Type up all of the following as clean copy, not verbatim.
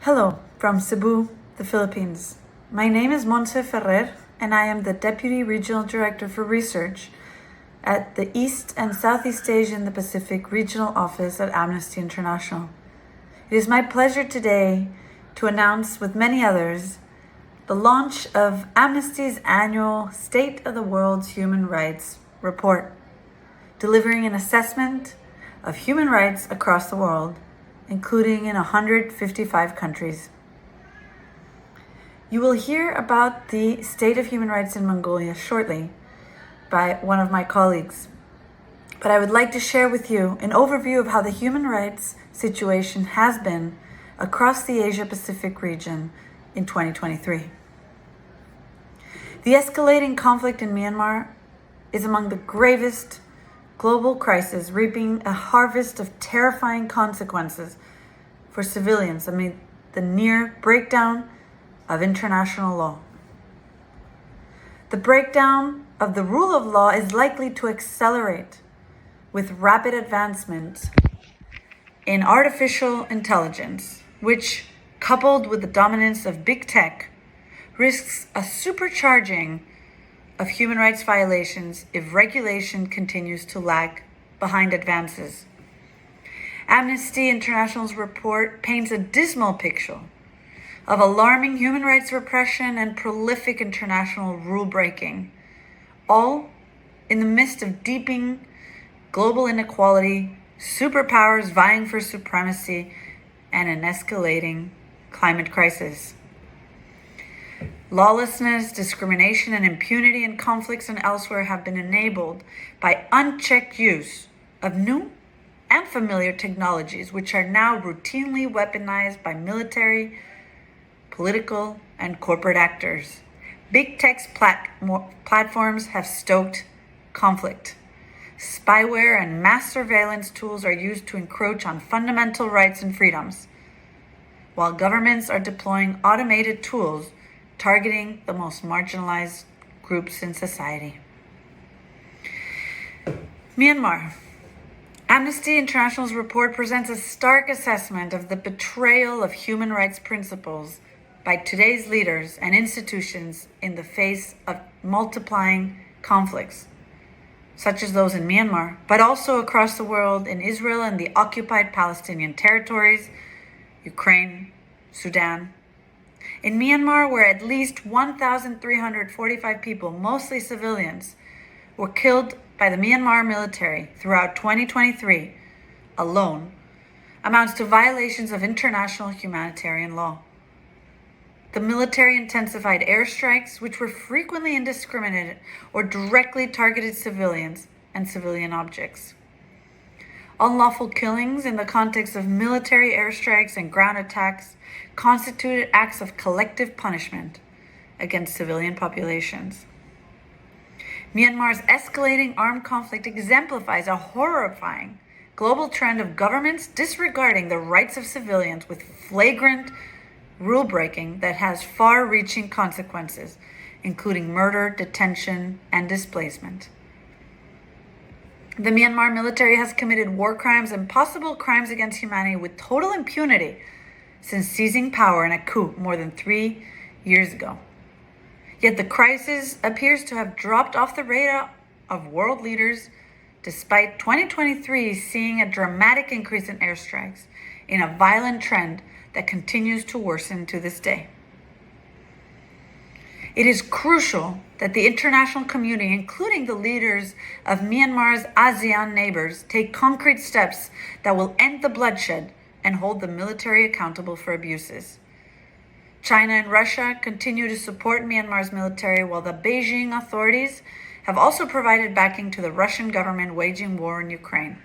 Hello, from Cebu, the Philippines. My name is Monce Fеррер, and I am the Deputy Regional Director for Research at the East and Southeast Asia and the Pacific Regional Office at Amnesty International. It is my pleasure today to announce, with many others, the launch of Amnesty's annual State of the World's Human Rights Report, delivering an assessment of human rights across the world, including in 155 countries. You will hear about the state of human rights in Mongolia shortly by one of my colleagues. But I would like to share with you an overview of how the human rights situation has been across the Asia-Pacific region in 2023. The escalating conflict in Myanmar is among the gravest global crises, reaping a harvest of terrifying consequences for civilians amid the near breakdown of international law. The breakdown of the rule of law is likely to accelerate with rapid advancement in artificial intelligence, which, coupled with the dominance of big tech, risks a supercharging of human rights violations if regulation continues to lag behind advances. Amnesty International's report paints a dismal picture of alarming human rights repression and prolific international rule-breaking, all in the midst of deepening global inequality, superpowers vying for supremacy, and an escalating climate crisis. Lawlessness, discrimination, and impunity in conflicts and elsewhere have been enabled by unchecked use of new and familiar technologies, which are now routinely weaponized by military, political, and corporate actors. Big tech's platforms have stoked conflict. Spyware and mass surveillance tools are used to encroach on fundamental rights and freedoms, while governments are deploying automated tools targeting the most marginalized groups in society. Myanmar. Amnesty International's report presents a stark assessment of the betrayal of human rights principles by today's leaders and institutions in the face of multiplying conflicts, such as those in Myanmar, but also across the world in Israel and the occupied Palestinian territories, Ukraine, Sudan. In Myanmar, where at least 1,345 people, mostly civilians, were killed by the Myanmar military throughout 2023 alone, amounts to violations of international humanitarian law. The military intensified airstrikes, which were frequently indiscriminate or directly targeted civilians and civilian objects. Unlawful killings in the context of military airstrikes and ground attacks constituted acts of collective punishment against civilian populations. Myanmar's escalating armed conflict exemplifies a horrifying global trend of governments disregarding the rights of civilians with flagrant rule-breaking that has far-reaching consequences, including murder, detention, and displacement. The Myanmar military has committed war crimes and possible crimes against humanity with total impunity since seizing power in a coup more than 3 years ago. Yet the crisis appears to have dropped off the radar of world leaders, despite 2023 seeing a dramatic increase in airstrikes in a violent trend that continues to worsen to this day. It is crucial that the international community, including the leaders of Myanmar's ASEAN neighbors, take concrete steps that will end the bloodshed and hold the military accountable for abuses. China and Russia continue to support Myanmar's military, while the Beijing authorities have also provided backing to the Russian government waging war in Ukraine.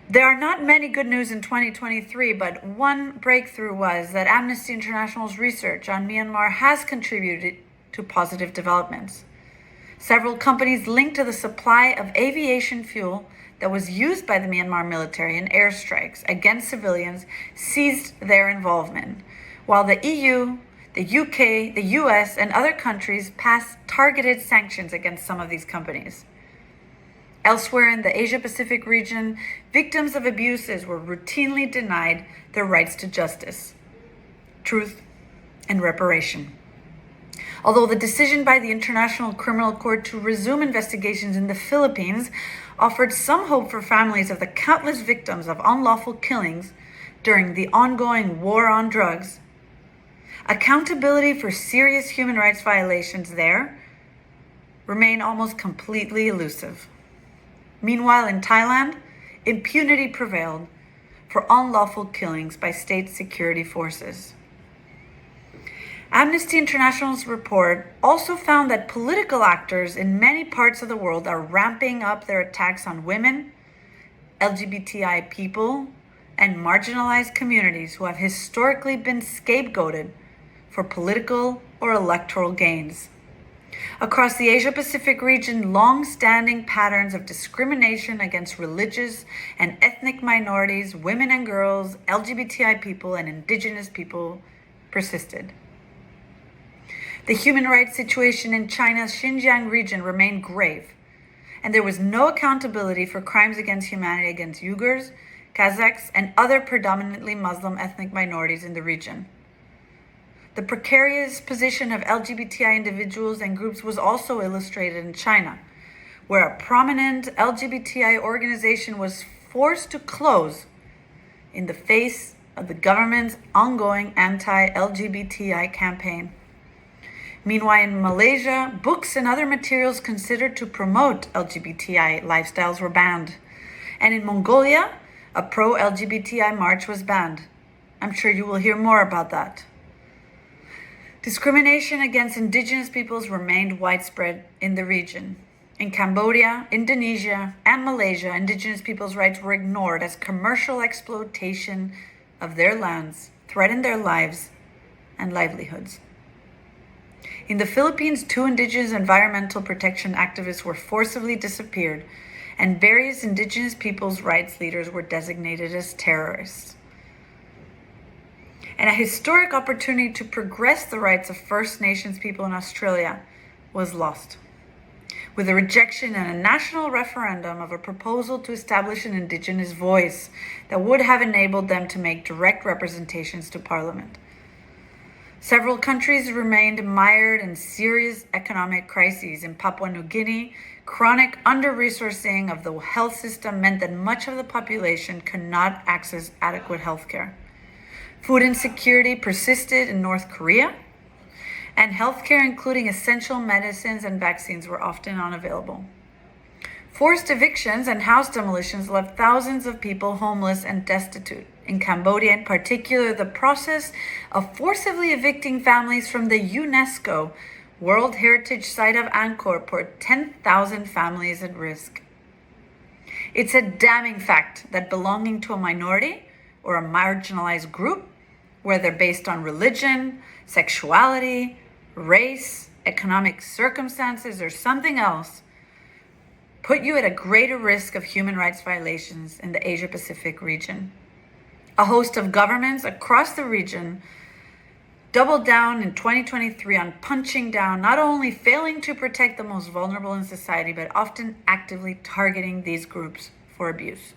There are not many good news in 2023, but one breakthrough was that Amnesty International's research on Myanmar has contributed to positive developments. Several companies linked to the supply of aviation fuel that was used by the Myanmar military in airstrikes against civilians ceased their involvement, while the EU, the UK, the US, and other countries passed targeted sanctions against some of these companies. Elsewhere in the Asia-Pacific region, victims of abuses were routinely denied their rights to justice, truth, and reparation. Although the decision by the International Criminal Court to resume investigations in the Philippines offered some hope for families of the countless victims of unlawful killings during the ongoing war on drugs, accountability for serious human rights violations there remain almost completely elusive. Meanwhile, in Thailand, impunity prevailed for unlawful killings by state security forces. Amnesty International's report also found that political actors in many parts of the world are ramping up their attacks on women, LGBTI people, and marginalized communities who have historically been scapegoated for political or electoral gains. Across the Asia-Pacific region, long-standing patterns of discrimination against religious and ethnic minorities, women and girls, LGBTI people, and indigenous people persisted. The human rights situation in China's Xinjiang region remained grave, and there was no accountability for crimes against humanity against Uyghurs, Kazakhs, and other predominantly Muslim ethnic minorities in the region. The precarious position of LGBTI individuals and groups was also illustrated in China, where a prominent LGBTI organization was forced to close in the face of the government's ongoing anti-LGBTI campaign. Meanwhile, in Malaysia, books and other materials considered to promote LGBTI lifestyles were banned. And in Mongolia, a pro-LGBTI march was banned. I'm sure you will hear more about that. Discrimination against indigenous peoples remained widespread in the region. In Cambodia, Indonesia, and Malaysia, indigenous peoples' rights were ignored as commercial exploitation of their lands threatened their lives and livelihoods. In the Philippines, 2 indigenous environmental protection activists were forcibly disappeared, and various indigenous peoples' rights leaders were designated as terrorists. And a historic opportunity to progress the rights of First Nations people in Australia was lost, with the rejection in a national referendum of a proposal to establish an Indigenous voice that would have enabled them to make direct representations to Parliament. Several countries remained mired in serious economic crises. In Papua New Guinea, chronic under-resourcing of the health system meant that much of the population could not access adequate health care. Food insecurity persisted in North Korea, and healthcare, including essential medicines and vaccines, were often unavailable. Forced evictions and house demolitions left thousands of people homeless and destitute. In Cambodia, in particular, the process of forcibly evicting families from the UNESCO World Heritage Site of Angkor put 10,000 families at risk. It's a damning fact that belonging to a minority or a marginalized group, whether based on religion, sexuality, race, economic circumstances, or something else, put you at a greater risk of human rights violations in the Asia-Pacific region. A host of governments across the region doubled down in 2023 on punching down, not only failing to protect the most vulnerable in society, but often actively targeting these groups for abuse.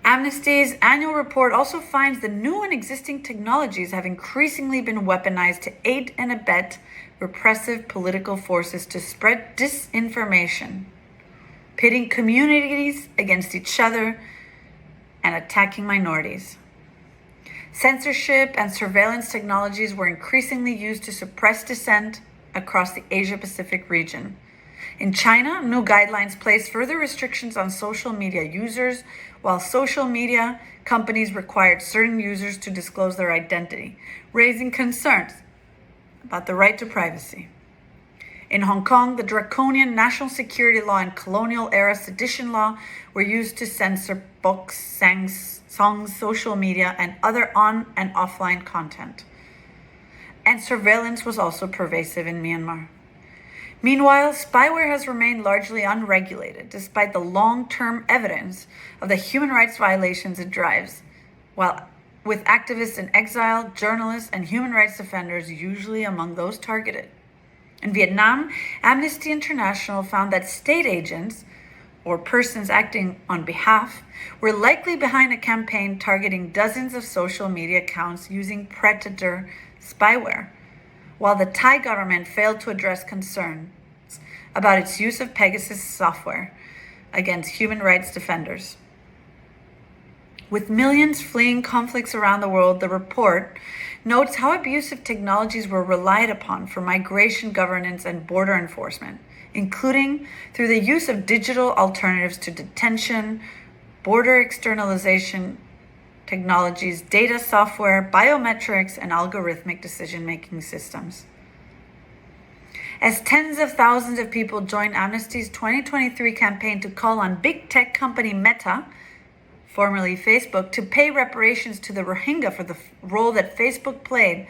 Amnesty's annual report also finds that new and existing technologies have increasingly been weaponized to aid and abet repressive political forces to spread disinformation, pitting communities against each other and attacking minorities. Censorship and surveillance technologies were increasingly used to suppress dissent across the Asia-Pacific region. In China, new guidelines place further restrictions on social media users, while social media companies required certain users to disclose their identity, raising concerns about the right to privacy. In Hong Kong, the draconian national security law and colonial-era sedition law were used to censor books, songs, social media, and other on- and offline content. And surveillance was also pervasive in Myanmar. Meanwhile, spyware has remained largely unregulated, despite the long-term evidence of the human rights violations it drives, while with activists in exile, journalists, and human rights defenders usually among those targeted. In Vietnam, Amnesty International found that state agents, or persons acting on behalf, were likely behind a campaign targeting dozens of social media accounts using predator spyware, while the Thai government failed to address concerns about its use of Pegasus software against human rights defenders. With millions fleeing conflicts around the world, the report notes how abusive technologies were relied upon for migration governance and border enforcement, including through the use of digital alternatives to detention, border externalization technologies, data software, biometrics, and algorithmic decision-making systems. As tens of thousands of people joined Amnesty's 2023 campaign to call on big tech company Meta, formerly Facebook, to pay reparations to the Rohingya for the role that Facebook played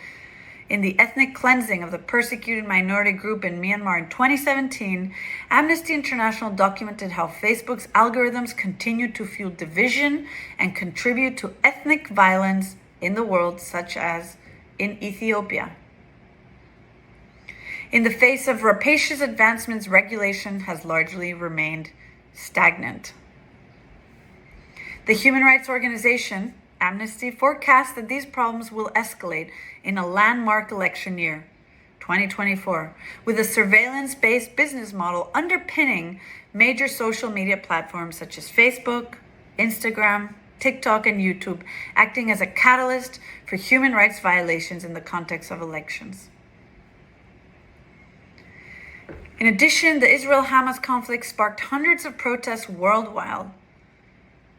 in the ethnic cleansing of the persecuted minority group in Myanmar in 2017, Amnesty International documented how Facebook's algorithms continue to fuel division and contribute to ethnic violence in the world, such as in Ethiopia. In the face of rapacious advancements, regulation has largely remained stagnant. The human rights organization, Amnesty, forecasts that these problems will escalate in a landmark election year, 2024, with a surveillance-based business model underpinning major social media platforms such as Facebook, Instagram, TikTok, and YouTube, acting as a catalyst for human rights violations in the context of elections. In addition, the Israel-Hamas conflict sparked hundreds of protests worldwide,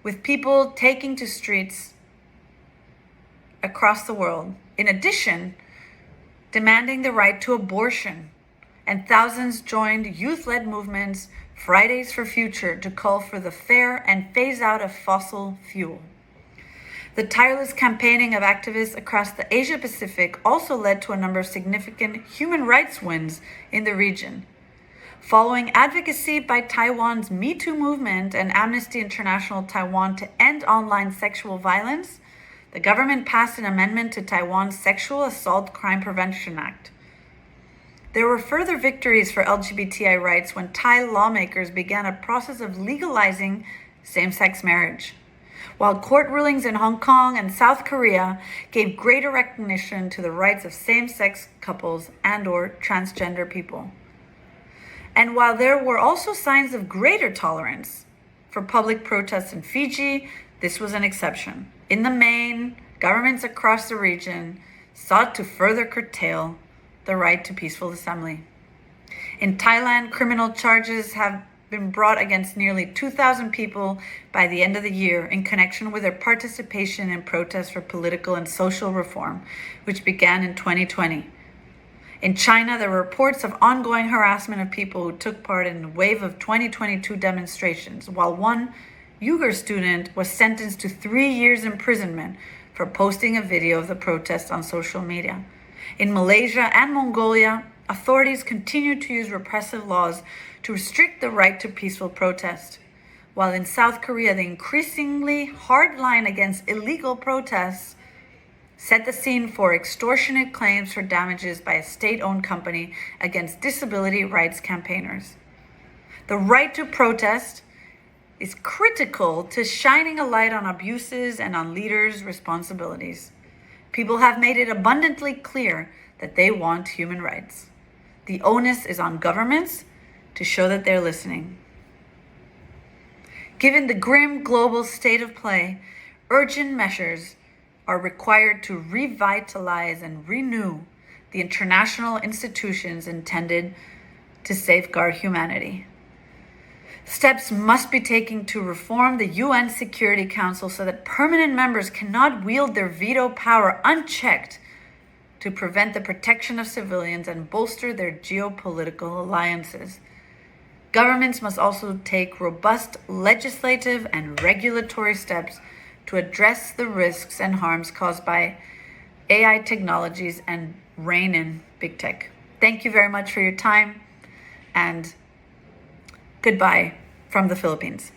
with people taking to streets across the world. In addition, demanding the right to abortion, and thousands joined youth-led movements, Fridays for Future, to call for the fair and phase out of fossil fuel. The tireless campaigning of activists across the Asia-Pacific also led to a number of significant human rights wins in the region. Following advocacy by Taiwan's Me Too movement and Amnesty International Taiwan to end online sexual violence, the government passed an amendment to Taiwan's Sexual Assault Crime Prevention Act. There were further victories for LGBTI rights when Thai lawmakers began a process of legalizing same-sex marriage, while court rulings in Hong Kong and South Korea gave greater recognition to the rights of same-sex couples and/or transgender people. And while there were also signs of greater tolerance for public protests in Fiji, this was an exception. In the main, governments across the region sought to further curtail the right to peaceful assembly. In Thailand, criminal charges have been brought against nearly 2,000 people by the end of the year in connection with their participation in protests for political and social reform, which began in 2020. In China, there were reports of ongoing harassment of people who took part in a wave of 2022 demonstrations, while one Uyghur student was sentenced to 3 years imprisonment for posting a video of the protests on social media. In Malaysia and Mongolia, authorities continue to use repressive laws to restrict the right to peaceful protest, while in South Korea, the increasingly hard line against illegal protests set the scene for extortionate claims for damages by a state-owned company against disability rights campaigners. The right to protest is critical to shining a light on abuses and on leaders' responsibilities. People have made it abundantly clear that they want human rights. The onus is on governments to show that they're listening. Given the grim global state of play, urgent measures are required to revitalize and renew the international institutions intended to safeguard humanity. Steps must be taken to reform the UN Security Council so that permanent members cannot wield their veto power unchecked to prevent the protection of civilians and bolster their geopolitical alliances. Governments must also take robust legislative and regulatory steps to address the risks and harms caused by AI technologies and rein in big tech. Thank you very much for your time, and goodbye from the Philippines.